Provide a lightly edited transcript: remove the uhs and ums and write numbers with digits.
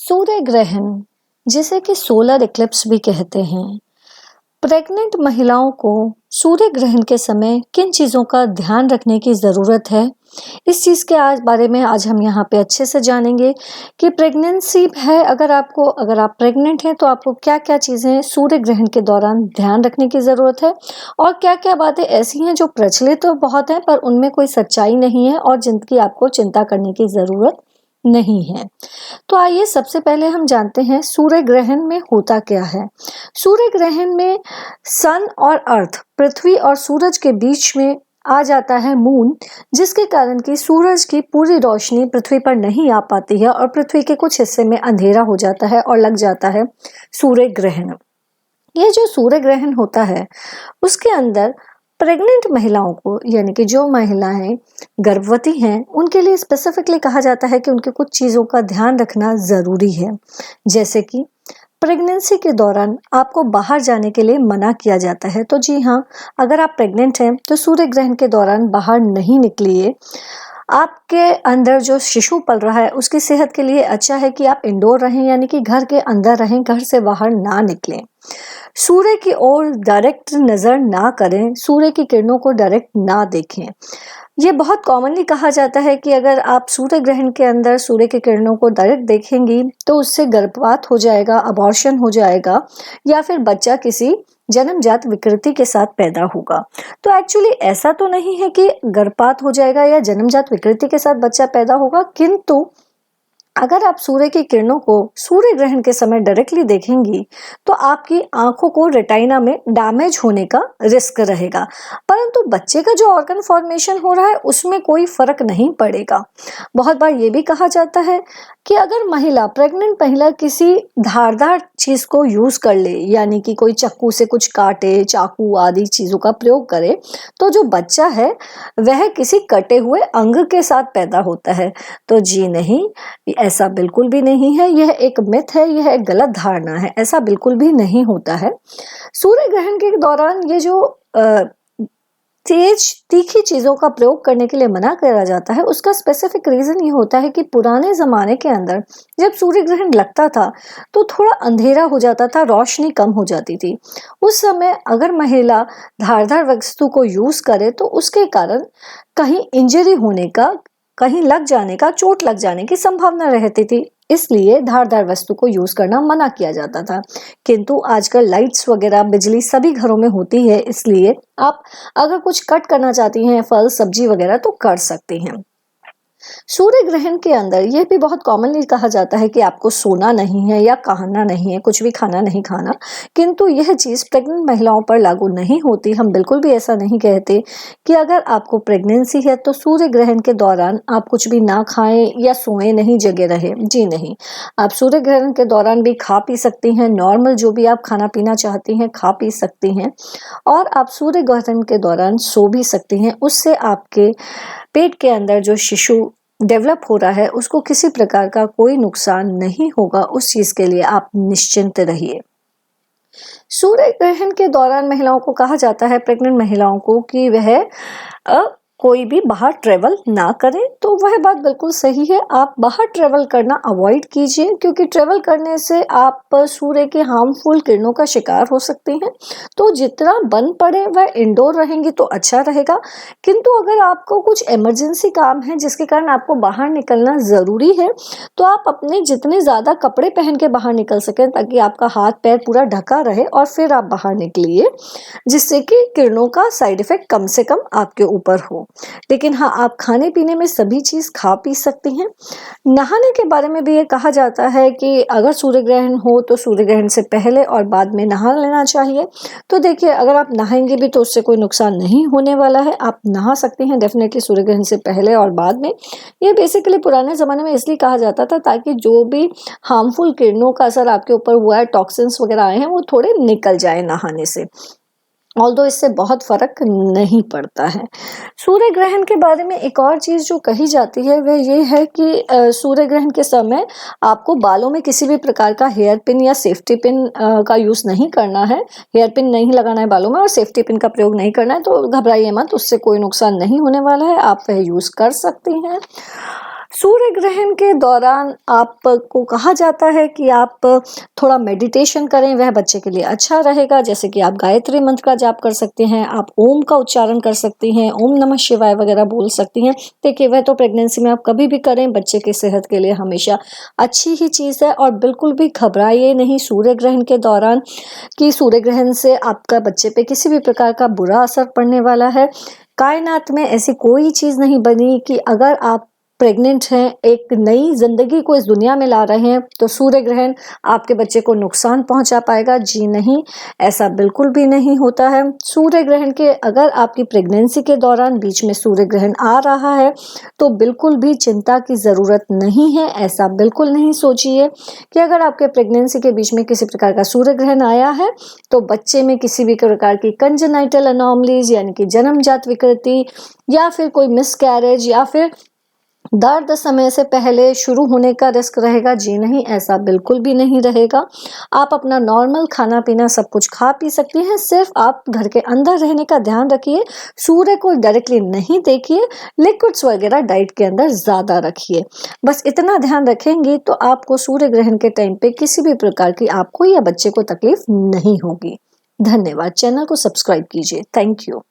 सूर्य ग्रहण, जिसे कि सोलर इक्लिप्स भी कहते हैं, प्रेग्नेंट महिलाओं को सूर्य ग्रहण के समय किन चीज़ों का ध्यान रखने की ज़रूरत है, इस चीज़ के आज बारे में आज हम यहाँ पे अच्छे से जानेंगे कि प्रेगनेंसी है, अगर आप प्रेग्नेंट हैं तो आपको क्या-क्या चीज़ें सूर्य ग्रहण के दौरान ध्यान रखने की ज़रूरत है और क्या-क्या बातें ऐसी हैं जो प्रचलित तो बहुत हैं पर उनमें कोई सच्चाई नहीं है और जिनकी आपको चिंता करने की ज़रूरत नहीं है। तो आइए सबसे पहले हम जानते हैं सूर्य ग्रहण में होता क्या है। सूर्य ग्रहण में सन और अर्थ, पृथ्वी और सूरज के बीच में आ जाता है मून, जिसके कारण कि सूरज की पूरी रोशनी पृथ्वी पर नहीं आ पाती है और पृथ्वी के कुछ हिस्से में अंधेरा हो जाता है और लग जाता है सूर्य ग्रहण। ये जो सूर्य ग्रहण होता है उसके अंदर प्रेग्नेंट महिलाओं को, यानी कि जो महिलाएं गर्भवती हैं, उनके लिए स्पेसिफिकली कहा जाता है कि उनके कुछ चीज़ों का ध्यान रखना ज़रूरी है। जैसे कि प्रेगनेंसी के दौरान आपको बाहर जाने के लिए मना किया जाता है। तो जी हाँ, अगर आप प्रेग्नेंट हैं तो सूर्य ग्रहण के दौरान बाहर नहीं निकलिए। आपके अंदर जो शिशु पल रहा है उसकी सेहत के लिए अच्छा है कि आप इंडोर रहें, यानी कि घर के अंदर रहें, घर से बाहर ना निकलें। सूर्य की ओर डायरेक्ट नज़र ना करें, सूर्य की किरणों को डायरेक्ट ना देखें। ये बहुत कॉमनली कहा जाता है कि अगर आप सूर्य ग्रहण के अंदर सूर्य की किरणों को डायरेक्ट देखेंगी तो उससे गर्भपात हो जाएगा, अबॉर्शन हो जाएगा या फिर बच्चा किसी जन्मजात विकृति के साथ पैदा होगा। तो एक्चुअली ऐसा तो नहीं है कि गर्भपात हो जाएगा या जन्मजात विकृति के साथ बच्चा पैदा होगा, किंतु अगर आप सूर्य की किरणों को सूर्य ग्रहण के समय डायरेक्टली देखेंगी तो आपकी आंखों को रेटिना में डैमेज होने का रिस्क रहेगा, परंतु बच्चे का जो ऑर्गन फॉर्मेशन हो रहा है उसमें कोई फर्क नहीं पड़ेगा। बहुत बार ये भी कहा जाता है कि अगर प्रेग्नेंट महिला किसी धारदार चीज को यूज कर ले, यानी कि कोई चाकू से कुछ काटे, चाकू आदि चीजों का प्रयोग करे, तो जो बच्चा है वह किसी कटे हुए अंग के साथ पैदा होता है। तो जी नहीं, ऐसा बिल्कुल भी नहीं है, यह एक मिथ है, यह एक गलत धारणा है, ऐसा बिल्कुल भी नहीं होता है। सूर्य ग्रहण के दौरान ये जो तेज तीखी चीजों का प्रयोग करने के लिए मना करा जाता है, उसका स्पेसिफिक रीजन ये होता है कि पुराने जमाने के अंदर जब सूर्य ग्रहण लगता था तो थोड़ा अंधेरा हो जाता था, रोशनी कम हो जाती थी। उस समय अगर महिला धारदार वस्तु को यूज करे तो उसके कारण कहीं इंजरी होने का, कहीं लग जाने का, चोट लग जाने की संभावना रहती थी, इसलिए धारदार वस्तु को यूज करना मना किया जाता था। किंतु आजकल लाइट्स वगैरह, बिजली सभी घरों में होती है, इसलिए आप अगर कुछ कट करना चाहती हैं, फल सब्जी वगैरह, तो कर सकती हैं। सूर्य ग्रहण के अंदर यह भी बहुत कॉमनली कहा जाता है कि आपको सोना नहीं है या कहना नहीं है, कुछ भी खाना नहीं खाना, किंतु यह चीज़ प्रेग्नेंट महिलाओं पर लागू नहीं होती। हम बिल्कुल भी ऐसा नहीं कहते कि अगर आपको प्रेगनेंसी है तो सूर्य ग्रहण के दौरान आप कुछ भी ना खाएं या सोएं नहीं, जगे रहे। जी नहीं, आप सूर्य ग्रहण के दौरान भी खा पी सकती हैं, नॉर्मल जो भी आप खाना पीना चाहती हैं खा पी सकती हैं, और आप सूर्य ग्रहण के दौरान सो भी सकती हैं। उससे आपके पेट के अंदर जो शिशु डेवलप हो रहा है उसको किसी प्रकार का कोई नुकसान नहीं होगा, उस चीज के लिए आप निश्चिंत रहिए। सूर्य ग्रहण के दौरान महिलाओं को कहा जाता है, प्रेग्नेंट महिलाओं को, कि वह कोई भी बाहर ट्रेवल ना करें। तो वह बात बिल्कुल सही है, आप बाहर ट्रेवल करना अवॉइड कीजिए, क्योंकि ट्रेवल करने से आप सूर्य के हार्मफुल किरणों का शिकार हो सकते हैं। तो जितना बन पड़े वह इंडोर रहेंगी तो अच्छा रहेगा, किंतु अगर आपको कुछ इमरजेंसी काम है जिसके कारण आपको बाहर निकलना ज़रूरी है तो आप अपने जितने ज़्यादा कपड़े पहन के बाहर निकल सकें ताकि आपका हाथ पैर पूरा ढका रहे और फिर आप बाहर निकलिए, जिससे कि किरणों का साइड इफेक्ट कम से कम आपके ऊपर हो। लेकिन हाँ, आप खाने पीने में सभी चीज खा पी सकती हैं। नहाने के बारे में भी ये कहा जाता है कि अगर सूर्य ग्रहण हो तो सूर्य ग्रहण से पहले और बाद में नहा लेना चाहिए। तो देखिए, अगर आप नहाएंगे भी तो उससे कोई नुकसान नहीं होने वाला है, आप नहा सकती हैं डेफिनेटली सूर्य ग्रहण से पहले और बाद में। ये बेसिकली पुराने ज़माने में इसलिए कहा जाता था ताकि जो भी हार्मफुल किरणों का असर आपके ऊपर हुआ है, टॉक्सिन्स वगैरह आए हैं, वो थोड़े निकल जाए नहाने से। ऑल्दो इससे बहुत फर्क नहीं पड़ता है। सूर्य ग्रहण के बारे में एक और चीज़ जो कही जाती है वह ये है कि सूर्य ग्रहण के समय आपको बालों में किसी भी प्रकार का हेयर पिन या सेफ्टी पिन का यूज़ नहीं करना है। हेयर पिन नहीं लगाना है बालों में और सेफ्टी पिन का प्रयोग नहीं करना है, तो घबराइए मत, उससे कोई नुकसान नहीं होने वाला है, आप वह यूज़ कर सकती हैं। सूर्य ग्रहण के दौरान आपको कहा जाता है कि आप थोड़ा मेडिटेशन करें, वह बच्चे के लिए अच्छा रहेगा। जैसे कि आप गायत्री मंत्र का जाप कर सकते हैं, आप ओम का उच्चारण कर सकती हैं, ओम नमः शिवाय वगैरह बोल सकती हैं। देखिए, वह तो प्रेगनेंसी में आप कभी भी करें, बच्चे की सेहत के लिए हमेशा अच्छी ही चीज़ है। और बिल्कुल भी घबराइए नहीं सूर्य ग्रहण के दौरान कि सूर्य ग्रहण से आपका बच्चे पे किसी भी प्रकार का बुरा असर पड़ने वाला है। कायनात में ऐसी कोई चीज़ नहीं बनी कि अगर आप प्रेग्नेंट हैं, एक नई ज़िंदगी को इस दुनिया में ला रहे हैं, तो सूर्य ग्रहण आपके बच्चे को नुकसान पहुंचा पाएगा। जी नहीं, ऐसा बिल्कुल भी नहीं होता है। सूर्य ग्रहण के अगर आपकी प्रेगनेंसी के दौरान बीच में सूर्य ग्रहण आ रहा है, तो बिल्कुल भी चिंता की ज़रूरत नहीं है। ऐसा बिल्कुल नहीं सोचिए कि अगर आपके प्रेगनेंसी के बीच में किसी प्रकार का सूर्य ग्रहण आया है, तो बच्चे में किसी भी प्रकार की कंजेनाइटल एनोमलीज यानी कि जन्मजात विकृति या फिर कोई मिसकैरेज या फिर दर्द समय से पहले शुरू होने का रिस्क रहेगा। जी नहीं, ऐसा बिल्कुल भी नहीं रहेगा। आप अपना नॉर्मल खाना पीना सब कुछ खा पी सकती हैं, सिर्फ आप घर के अंदर रहने का ध्यान रखिए, सूर्य को डायरेक्टली नहीं देखिए, लिक्विड्स वगैरह डाइट के अंदर ज़्यादा रखिए। बस इतना ध्यान रखेंगे तो आपको सूर्य ग्रहण के टाइम पे किसी भी प्रकार की आपको या बच्चे को तकलीफ नहीं होगी। धन्यवाद। चैनल को सब्सक्राइब कीजिए। Thank you.